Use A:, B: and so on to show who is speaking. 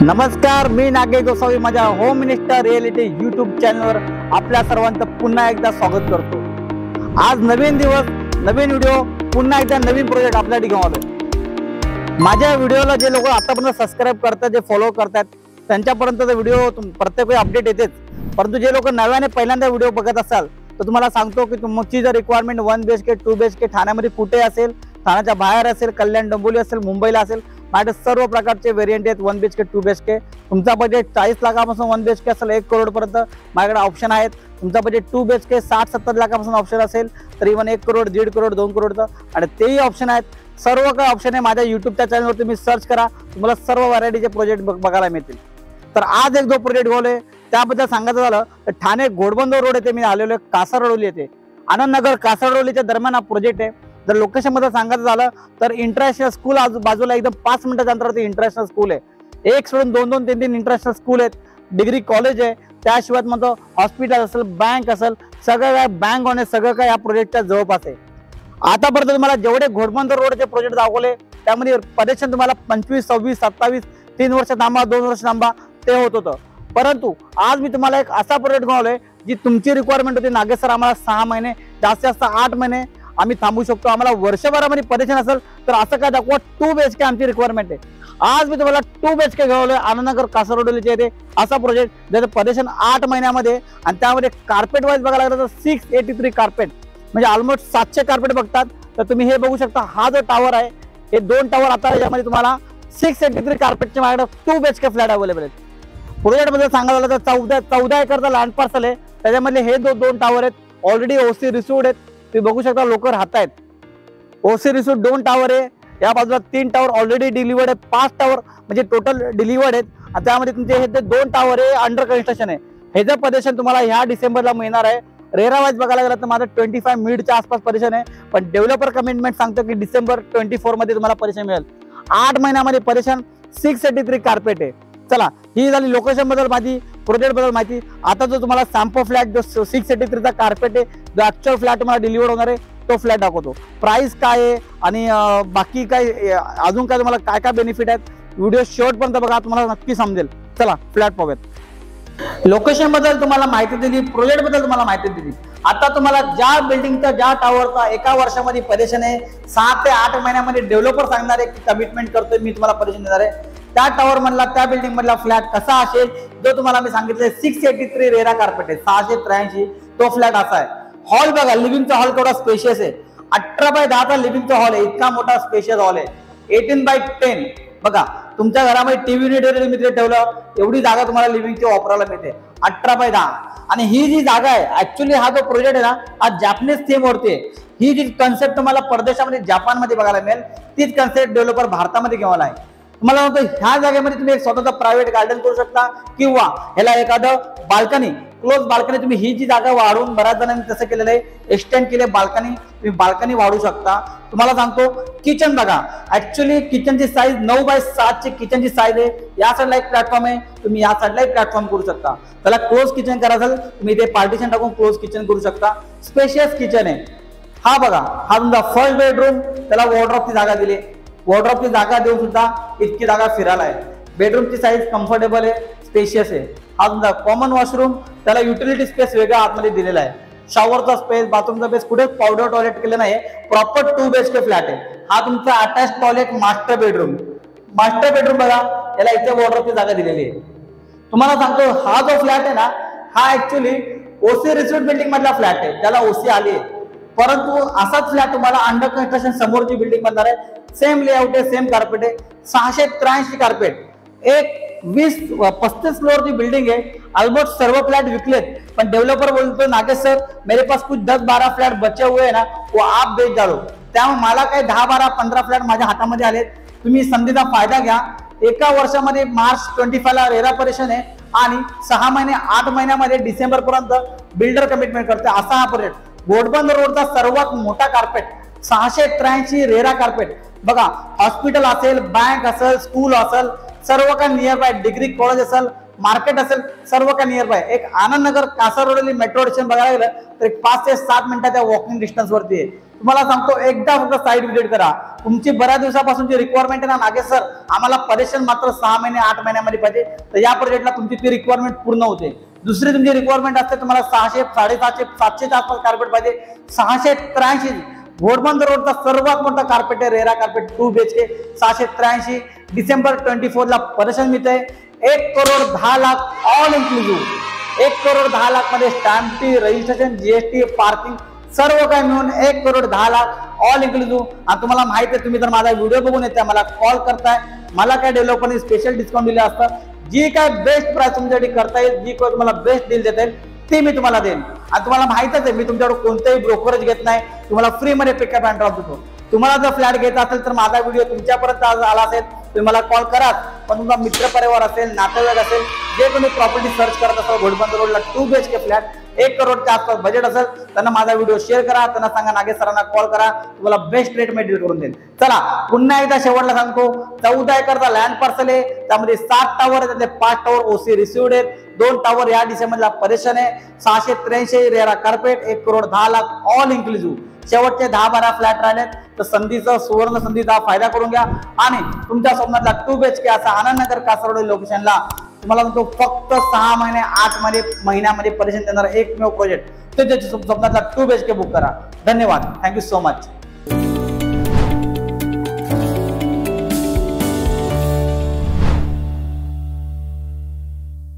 A: नमस्कार, मी नागेश गोसावी माझ्या home minister reality YouTube चॅनलवर आपल्या सर्वांचं पुन्हा एकदा स्वागत करतो। आज नवीन दिवस, नवीन व्हिडिओ, पुन्हा एकदा नवीन प्रोजेक्ट आपल्यासाठी घेऊन आलोय। माझ्या व्हिडिओला जे लोक आतापर्यंत सबस्क्राइब करतात, जे फॉलो करतात, त्यांच्यापर्यंत व्हिडिओ प्रत्येक वेळी अपडेट येतेच। परंतु जे लोक नव्याने पहिल्यांदा व्हिडिओ बघत असाल तर तुम्हाला सांगतो की तुमची जर रिक्वायरमेंट 1 BHK 2 BHK ठाण्यामध्ये कुठे असेल, ठाण्याच्या बाहेर असेल, कल्याण डोंबिवली असेल, मुंबईला असेल, माझे सर्व प्रकारचे व्हेरियंट आहेत 1 BHK 2 BHK। तुमचा बजेट 40 लाखापासून 1 BHK असेल 1 करोड पर्यंत माझ्याकडे ऑप्शन आहेत। तुमचा बजेट 2 BHK 60-70 लाखापासून ऑप्शन असेल तर इव्हन 1 करोड, 1.5 करोड, 2 करोडचं आणि तेही ऑप्शन आहेत। सर्व काही ऑप्शन आहे माझ्या यूट्यूबच्या चॅनलवर, तुम्ही सर्च करा, तुम्हाला सर्व व्हरायटीचे प्रोजेक्ट बघायला मिळतील। तर आज एक जो प्रोजेक्ट घेऊन त्याबद्दल सांगायचं झालं तर ठाणे घोडबंदर रोड येथे मी आलेलो आहे, कासारडोली येथे, आनंदनगर कासारडोलीच्या दरम्यान हा प्रोजेक्ट आहे। जर लोकेशन मध्ये सांगायचं झालं तर इंटरनॅशनल स्कूल बाजूला एकदम 5 मिनिटाच्या अंतरावरती इंटरनॅशनल स्कूल आहे। एक सोडून 2-2, 3-3 इंटरनॅशनल स्कूल आहेत, डिग्री कॉलेज आहे, त्याशिवाय म्हणतो हॉस्पिटल असेल, बँक असेल, सगळं काय बँक होणे सगळं काय या प्रोजेक्टच्या जवळपास आहे। आतापर्यंत तुम्हाला जेवढे घोडबंदर रोडचे प्रोजेक्ट दाखवले त्यामध्ये परीक्षण तुम्हाला 25, 26, 27, 3 वर्ष थांबा, 2 वर्ष थांबा ते होत होतं। परंतु आज मी तुम्हाला एक असा प्रोजेक्ट घेऊन जी तुमची रिक्वायरमेंट होती, नागेश सर आम्हाला 6 महिने, जास्तीत जास्त 8 महिने आम्ही थांबू शकतो, आम्हाला वर्षभरामध्ये परेशान असेल तर असं काय दाखवा 2 BHK आमची रिक्वायरमेंट आहे। आज मी तुम्हाला 2 BHK घेऊन आनंदनगर कासारडोलीचे येथे असा प्रोजेक्ट ज्याचं परेशान 8 महिन्यामध्ये आणि त्यामध्ये कार्पेट वाईज बघायला लागलं तर 683 कार्पेट म्हणजे ऑलमोस्ट 700 कार्पेट बघतात। तर तुम्ही हे बघू शकता, हा जो टावर आहे हे 2 टावर आता यामध्ये तुम्हाला 683 कार्पेटचे माझ्याकडे 2 BHK फ्लॅट अवेलेबल आहेत। प्रोजेक्ट मध्ये सांगायला झालं तर 14 एकरचा लँड पार्सल आहे, त्याच्यामधले हे 2 टावर आहेत, ऑलरेडी ओसी रिसिव्ड आहेत, तुम्ही बघू शकता लोक राहत आहेत। ओसी रिसिव्ड 2 टावर आहे, या बाजूला 3 टावर ऑलरेडी डिलिव्हर्ड आहे, 5 टावर म्हणजे टोटल डिलिव्हर्ड आहेत आणि त्यामध्ये तुमचे हे 2 टावर आहे अंडर कन्स्ट्रक्शन आहे। हे जर परेशान तुम्हाला ह्या डिसेंबरला मिळणार आहे। रेरा वाईज बघायला गेलं तर माझं 25 मिडच्या आसपास परेशान आहे, पण डेव्हलपर कमिटमेंट सांगतो की डिसेंबर 24 मध्ये तुम्हाला परेशान मिळेल। 8 महिन्यामध्ये परेशान 683 कार्पेट आहे। चला, ही झाली लोकेशन बद्दल माहिती, प्रोजेक्ट बद्दल माहिती। आता जो तुम्हाला सॅम्पल फ्लॅट जो 683 चा कार्पेट आहे, जो ऍक्च्युअल फ्लॅट तुम्हाला डिलिव्हर होणार आहे तो फ्लॅट दाखवतो, प्राइस काय आहे आणि बाकी काय अजून काय तुम्हाला काय काय बेनिफिट आहेत, व्हिडिओ शेवटपर्यंत बघा, तुम्हाला नक्की समजेल। चला फ्लॅट पाहूयात। लोकेशन बद्दल तुम्हाला माहिती दिली, प्रोजेक्ट बद्दल तुम्हाला माहिती दिली। आता तुम्हाला ज्या बिल्डिंगचा, ज्या टावरचा एका वर्षामध्ये परेशान आहे, 6 ते 8 महिन्यामध्ये डेव्हलपर सांगणार आहे की कमिटमेंट करतोय मी तुम्हाला परेशान देणार आहे, त्या टावर मधला, त्या बिल्डिंग मधला फ्लॅट कसा असेल जो तुम्हाला मी सांगितलं 683 रेरा कार्पेट आहे, 683 तो फ्लॅट असा आहे। हॉल बघा, लिव्हिंगचा हॉल केवढा स्पेशियस आहे, 18x10 चा लिव्हिंगचा हॉल आहे, इतका मोठा स्पेशियस हॉल आहे। 18x10 बघा, तुमच्या घरामध्ये टीव्ही युनिट ठेवलं एवढी जागा तुम्हाला लिव्हिंगची वापरायला मिळते, 18x10। आणि ही जी जागा आहे, ऍक्च्युअली हा जो प्रोजेक्ट आहे ना, हा जॅपनीज थीम वरती आहे। ही जी कन्सेप्ट तुम्हाला परदेशामध्ये जपानमध्ये बघायला मिळेल, तीच कन्सेप्ट डेव्हलपर भारतामध्ये घेऊन आहे। तुम्हाला सांगतो ह्या जागेमध्ये तुम्ही एक स्वतःचा प्रायव्हेट गार्डन करू शकता किंवा ह्याला एखादं बाल्कनी, क्लोज बाल्कनी, तुम्ही ही जी जागा वाढवून, बऱ्याच जणांनी तसं केलेलं आहे, एक्सटेंड केले बाल्कनी, तुम्ही बाल्कनी वाढू शकता। तुम्हाला सांगतो किचन बघा, ऍक्च्युअली किचनची साईज 9x7 ची किचनची साईज आहे। या साईडला एक प्लॅटफॉर्म आहे, तुम्ही या साईडला एक प्लॅटफॉर्म करू शकता। त्याला क्लोज किचन करायचं तुम्ही इथे पार्टिशन टाकून क्लोज किचन करू शकता, स्पेशियस किचन आहे। हा बघा, हा तुमचा फर्स्ट बेडरूम, त्याला वॉर्डरोबची जागा दिली, वॉर्डरोबची जागा देऊन सुद्धा इतकी जागा फिरायला आहे। बेडरूमची साईज कम्फर्टेबल आहे, स्पेशियस आहे। हा तुमचा कॉमन वॉशरूम, त्याला युटिलिटी स्पेस वेगळा आतमध्ये दिलेला आहे, शॉवरचा स्पेस, बाथरूमचा स्पेस, कुठे पावडर टॉयलेट केलं नाही, प्रॉपर 2 BHK फ्लॅट आहे। हा तुमचा attach toilet master bedroom, master bedroom बघा, याला इथे वॉर्डरोबची जागा दिलेली आहे। तुम्हाला सांगतो हा जो फ्लॅट आहे ना, हा ऍक्च्युअली ओसी रिसिव्ड बिल्डिंग मधला फ्लॅट आहे, त्याला ओसी आली आहे, परंतु असाच फ्लॅट तुम्हाला अंडर कन्स्ट्रक्शन समोरची बिल्डिंग बनणार आहे, सेम लेआउट आहे, सेम कार्पेट आहे, 683 कार्पेट, एक 35 फ्लोअरची बिल्डिंग आहे। ऑलमोस्ट सर्व फ्लॅट विकलेत, पण डेव्हलपर बोलतो नागेश सर मेरे पास कुछ 10-12 फ्लॅट बचे हुए है ना, वो आप बेच डालो। त्यामुळे मला काही 10-12-15 फ्लॅट माझ्या हातामध्ये आलेत, तुम्ही संधीचा फायदा घ्या। एका वर्षामध्ये मार्च 25 ला रेरा परेशान आहे आणि 6 महिने 8 महिन्यामध्ये डिसेंबर पर्यंत बिल्डर कमिटमेंट करते, असा हा प्रोजेक्ट। घोडबंदर रोडचा सर्वात मोठा कार्पेट, 683 रेरा कार्पेट बघा, हॉस्पिटल असेल, बँक असेल, स्कूल असेल, सर्व काही नियर बाय, डिग्री कॉलेज असेल, मार्केट असेल, सर्व काही नियर बाय। एक आनंदनगर कासारडोली मेट्रो स्टेशन बघायला गेलं तर 5 ते 7 मिनिटाच्या वॉकिंग डिस्टन्स वरती आहे। तुम्हाला सांगतो एकदा फक्त साईट व्हिजिट करा. तुमची बऱ्याच दिवसापासूनची रिक्वायरमेंट आहे ना नागेश सर आम्हाला परेशान मात्र 6 महिने 8 महिन्यामध्ये पाहिजे, तर या प्रोजेक्टला तुमची ती रिक्वायरमेंट पूर्ण होते. दुसरी तुमची रिक्वायरमेंट असते तुम्हाला 600 750 700च्या आसपास कार्पेट पाहिजे. 683 घोडबंदर रोडचा सर्वात मोठा कार्पेट आहे रेरा कार्पेट 2 BHK 683 डिसेंबर 24 ला परेशान मिळते. 1,10,00,000 ऑल इन्क्लुझिव्ह. 1,10,00,000 मध्ये स्टॅम्पी रजिस्ट्रेशन जीएसटी पार्किंग सर्व काही मिळून 1,10,00,000 ऑल इन्क्लुझिव्ह. आणि तुम्हाला माहिती आहे तुम्ही जर माझा व्हिडिओ बघून येते मला कॉल करताय, मला काय डेव्हलपरने स्पेशल डिस्काउंट दिले असतं. जी काय बेस्ट प्राइस तुमच्यासाठी करता येईल, जी काय तुम्हाला बेस्ट डील देता येईल ते मी तुम्हाला देईन. आणि तुम्हाला माहितच आहे मी तुमच्याकडे कोणतेही ब्रोकरेज घेत नाही, तुम्हाला फ्री मध्ये पिकअप अँड ड्रॉप देतो. तुम्हाला जर फ्लॅट घ्यायचा असेल तर माझा व्हिडिओ तुमच्यापर्यंत आला असेल तुम्ही मला कॉल करा. पण तुमचा मित्र परिवार असेल नातेवाईक असेल जे तुम्ही प्रॉपर्टी सर्च करत असाल घोडबंदर रोडला 2 BHK फ्लॅट 1 करोडच्या आसपास बजेट असेल त्यांना माझा व्हिडिओ शेअर करा, त्यांना सांगा नागेश सरांना कॉल करा, तुम्हाला बेस्ट रेट मध्ये डील करून देईल. चला पुन्हा एकदा शेवटला सांगतो 14 एकरचा लँड पार्सल आहे, त्यामध्ये 7 टावर आहेत, 5 टावर ओसी रिसिव्ड आहेत, 2 टावर या डिसेंबरला परेशान आहे. 683 रेरा कार्पेट 1,10,00,000 ऑल इन्क्लुझिव्ह. शेवटचे 10-12 फ्लॅट राहिलेत, तर संधीचा सुवर्ण संधीचा फायदा करून घ्या आणि तुमच्या स्वप्नातला 2 BHK असा आनंदनगर कासारवाडी लोकेशनला तुम्हाला म्हणतो फक्त 6 महिने 8 महिन्यामध्ये परेशान देणारा एकमेव प्रोजेक्ट, तर त्याच्या स्वप्नातला 2 BHK बुक करा. धन्यवाद. Thank you so much.